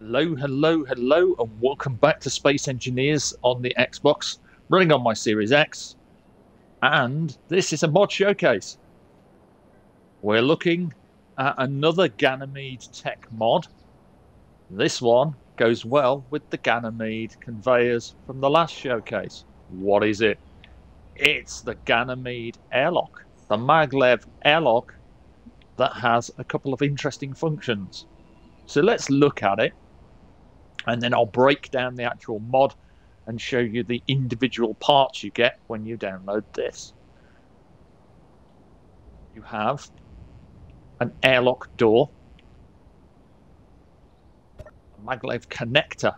Hello, hello, hello, and welcome back to Space Engineers on the Xbox, running on my Series X. And this is a mod showcase. We're looking at another Ganymede tech mod. This one goes well with the Ganymede conveyors from the last showcase. What is it? It's the Ganymede airlock, the maglev airlock that has a couple of interesting functions. So let's look at it. And then I'll break down the actual mod and show you the individual parts you get when you download this. You have an airlock door, a maglev connector,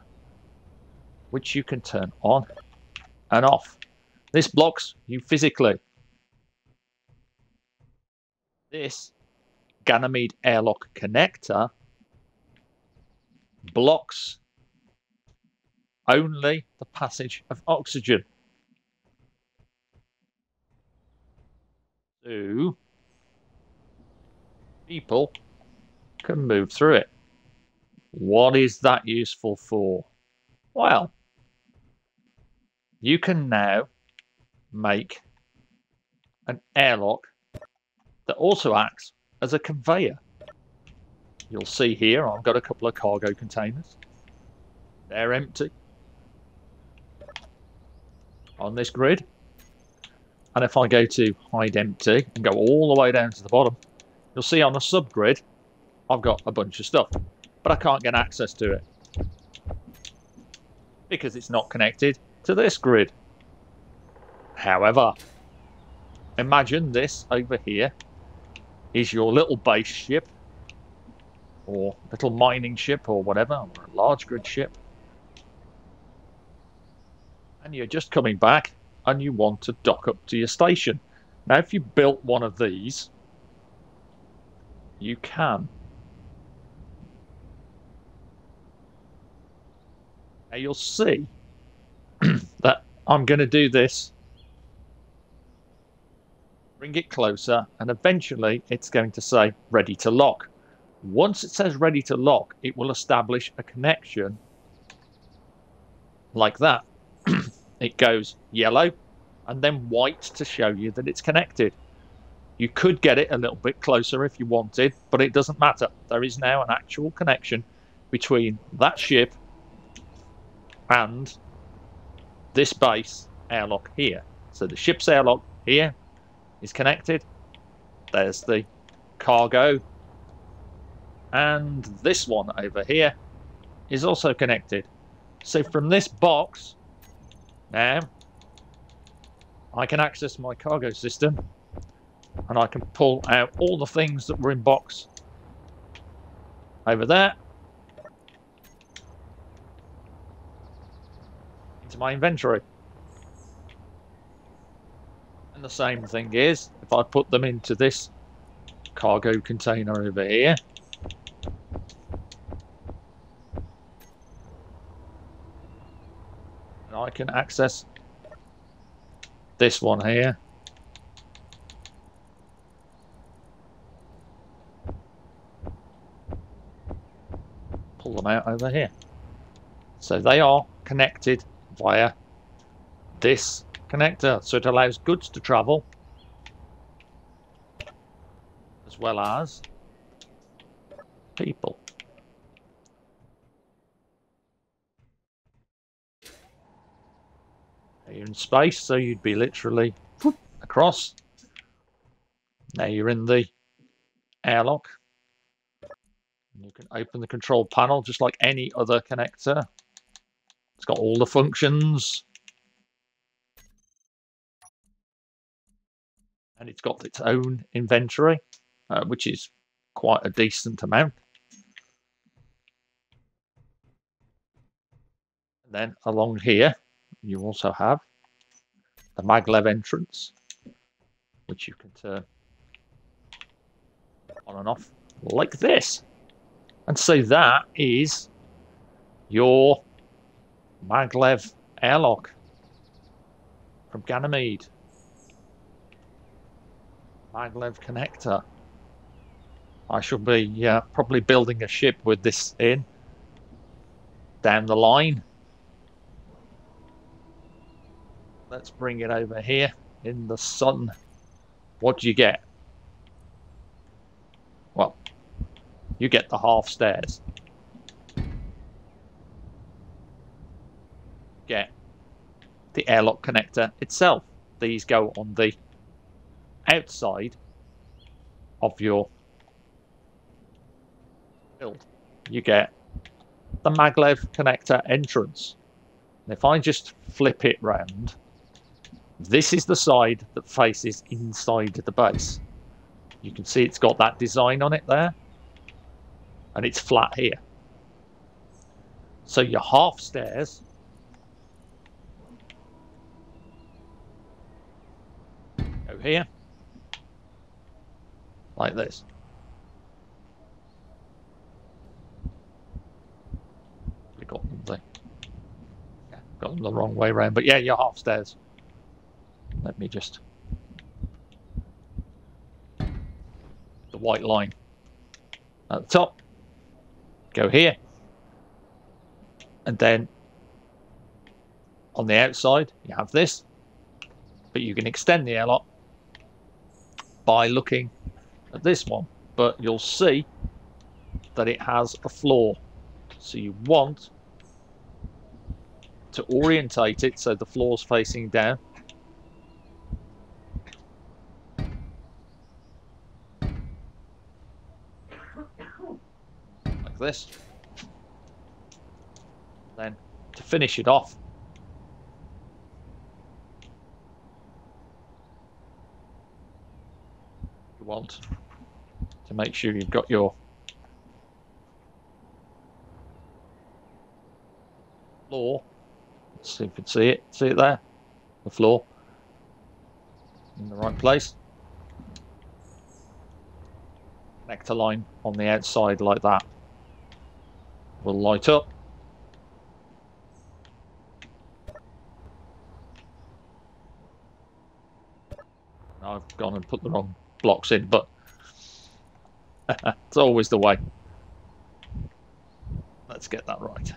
which you can turn on and off. This blocks you physically. This Ganymede airlock connector blocks only the passage of oxygen. So people can move through it. What is that useful for? Well, you can now make an airlock that also acts as a conveyor. You'll see here I've got a couple of cargo containers. They're empty on this grid, and if I go to hide empty and go all the way down to the bottom, you'll see on the subgrid I've got a bunch of stuff, but I can't get access to it because it's not connected to this grid. However, imagine this over here is your little base ship or little mining ship or whatever, or a large grid ship, and you're just coming back and you want to dock up to your station. Now, if you built one of these, you can. Now, you'll see that I'm going to do this, bring it closer, and eventually it's going to say ready to lock. Once it says ready to lock, it will establish a connection like that. It goes yellow and then white to show you that it's connected. You could get it a little bit closer if you wanted, but it doesn't matter. There is now an actual connection between that ship and this base airlock here. So the ship's airlock here is connected. There's the cargo. And this one over here is also connected. So from this box, now I can access my cargo system and I can pull out all the things that were in box over there into my inventory. And the same thing is if I put them into this cargo container over here, and I can access this one here. Pull them out over here. So they are connected via this connector. So it allows goods to travel as well as people. You're in space, so you'd be literally across. Now you're in the airlock. You can open the control panel just like any other connector. It's got all the functions. And it's got its own inventory, which is quite a decent amount. And then along here, you also have the maglev entrance, which you can turn on and off like this. And so that is your maglev airlock from Ganymede. Maglev connector. I shall be probably building a ship with this in. down the line. Let's bring it over here in the sun. What do you get? Well, you get the half stairs. Get the airlock connector itself. These go on the outside of your build. You get the maglev connector entrance. And if I just flip it round, this is the side that faces inside the base. You can see it's got that design on it there, and it's flat here. So your half stairs go here, like this. We got them got them the wrong way around, but yeah, your half stairs. Let me just the white line at the top. Go here, and then on the outside you have this, but you can extend the airlock by looking at this one. But you'll see that it has a floor, so you want to orientate it so the floor's facing down. Like this. Then to finish it off, you want to make sure you've got your floor. Let's see if you can see it. See it there? The floor in the right place. Connector line on the outside like that will light up. I've gone and put the wrong blocks in, but it's always the way. Let's get that right.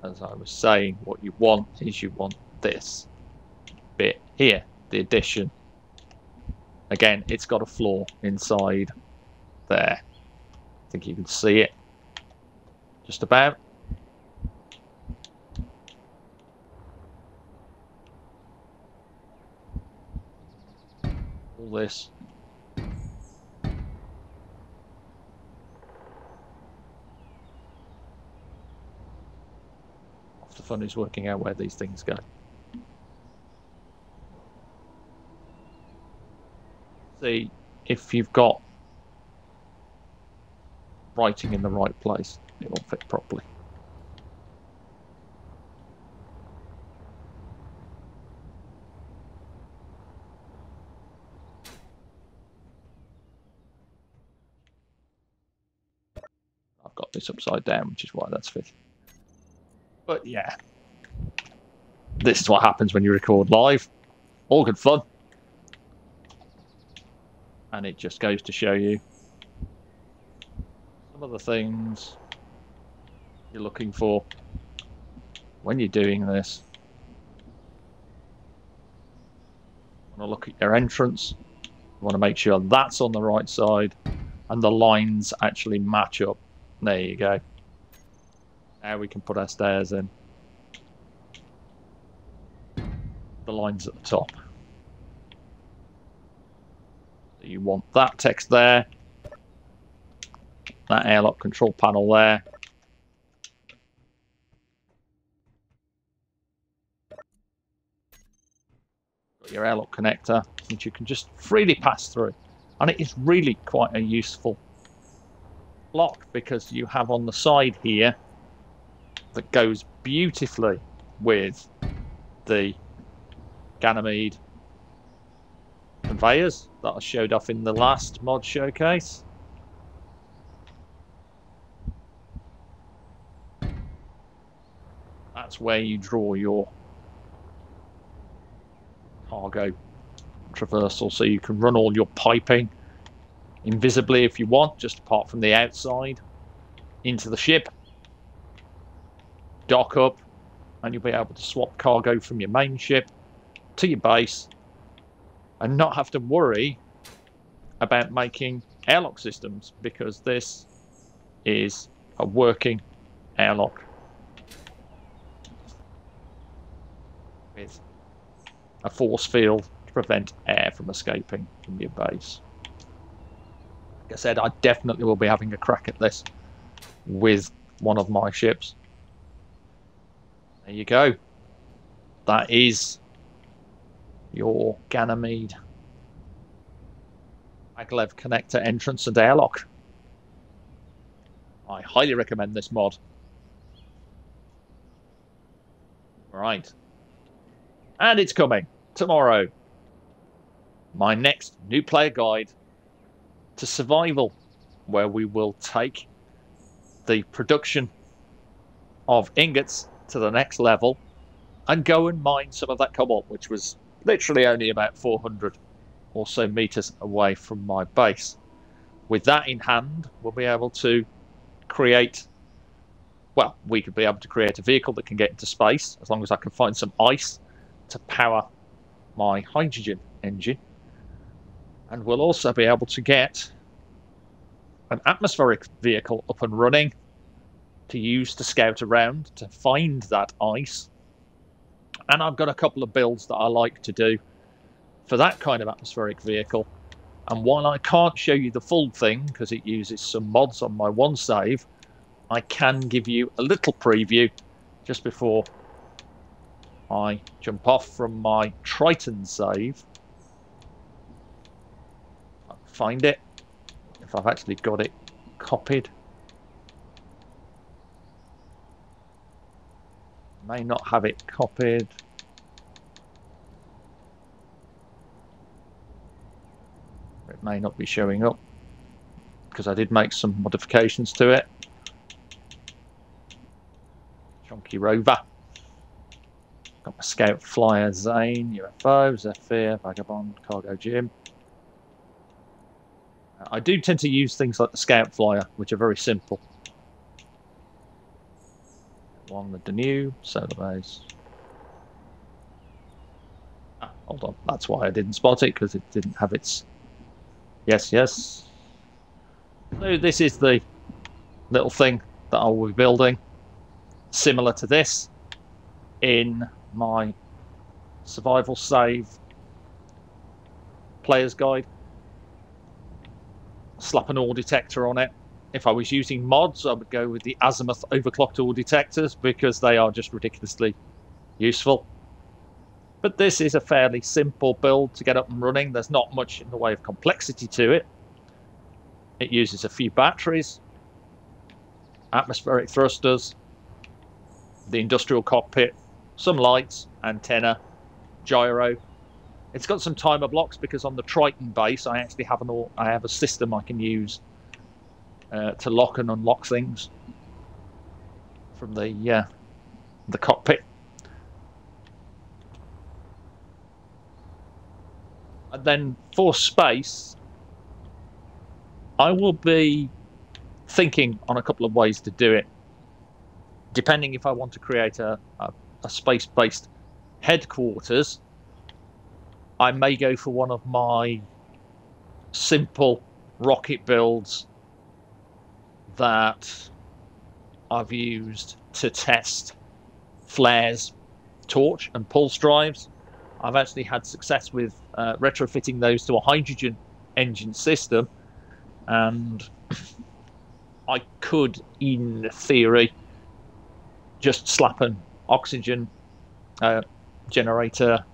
As I was saying, what you want is you want this bit here, the addition. Again, it's got a floor inside there. I think you can see it just about. All this. Half the fun is working out where these things go. See if you've got writing in the right place, it will fit properly. I've got this upside down, which is why that's fitting. But yeah, this is what happens when you record live. All good fun. And it just goes to show you some of the things you're looking for when you're doing this. You want to look at your entrance. You want to make sure that's on the right side and the lines actually match up. There you go. Now we can put our stairs in. The lines at the top. You want that text there, that airlock control panel there. Got your airlock connector, which you can just freely pass through. And it is really quite a useful block because you have on the side here that goes beautifully with the Ganymede conveyors that I showed off in the last mod showcase. That's where you draw your cargo traversal, so you can run all your piping invisibly if you want, just apart from the outside, into the ship. dock up, and you'll be able to swap cargo from your main ship to your base and not have to worry about making airlock systems, because this is a working airlock with a force field to prevent air from escaping from your base. Like I said, I definitely will be having a crack at this with one of my ships. There you go. That is your Ganymede Maglev connector entrance and airlock. I highly recommend this mod. Right. And it's coming tomorrow. My next new player guide to survival, where we will take the production of ingots to the next level and go and mine some of that cobalt, which was literally only about 400 or so meters away from my base. With that in hand, we'll be able to create, well, we could be able to create a vehicle that can get into space, as long as I can find some ice to power my hydrogen engine. And we'll also be able to get an atmospheric vehicle up and running to use to scout around, to find that ice. And I've got a couple of builds that I like to do for that kind of atmospheric vehicle. And while I can't show you the full thing because it uses some mods on my one save, I can give you a little preview just before I jump off from my Triton save. I'll find it, if I've actually got it copied. May not have it copied. It may not be showing up because I did make some modifications to it. Chunky Rover. Got my Scout Flyer, Zane, UFO, Zephyr, Vagabond, Cargo Jim. I do tend to use things like the Scout Flyer, which are very simple. One with the new solar base. Ah, hold on, that's why I didn't spot it, because it didn't have its... Yes, yes. So this is the little thing that I will be building, similar to this, in my survival save player's guide. Slap an ore detector on it. If I was using mods, I would go with the Azimuth overclocked ore detectors because they are just ridiculously useful. But this is a fairly simple build to get up and running. There's not much in the way of complexity to it. It uses a few batteries, atmospheric thrusters, the industrial cockpit, some lights, antenna, gyro. It's got some timer blocks because on the Triton base I actually have a system I can use to lock and unlock things from the cockpit. And then for space, I will be thinking on a couple of ways to do it, depending if I want to create a space-based headquarters. I may go for one of my simple rocket builds that I've used to test flares, torch and pulse drives. I've actually had success with retrofitting those to a hydrogen engine system, and I could, in theory, just slap an oxygen generator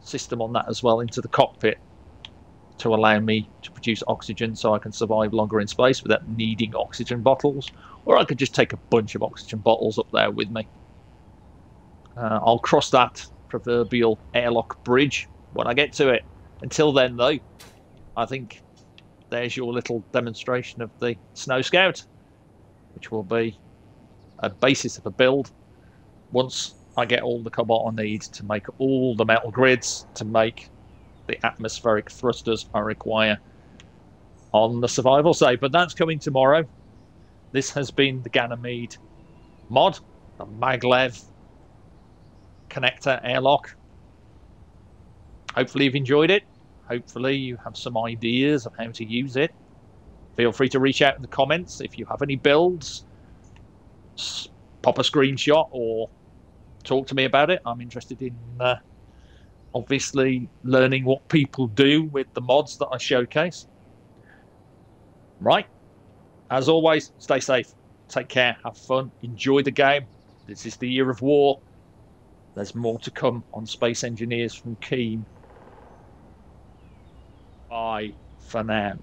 system on that as well into the cockpit to allow me to produce oxygen so I can survive longer in space without needing oxygen bottles. Or I could just take a bunch of oxygen bottles up there with me. I'll cross that proverbial airlock bridge when I get to it. Until then, though, I think there's your little demonstration of the Snow Scout, which will be a basis of a build once I get all the cobalt I need to make all the metal grids to make the atmospheric thrusters I require on the survival save. But that's coming tomorrow. This has been the Ganymede mod. a maglev connector airlock. Hopefully you've enjoyed it. Hopefully you have some ideas of how to use it. Feel free to reach out in the comments if you have any builds. Pop a screenshot or talk to me about it. I'm interested in obviously learning what people do with the mods that I showcase. Right. As always, stay safe, take care, have fun, enjoy the game. This is the year of war. There's more to come on Space Engineers from Keen. Bye for now.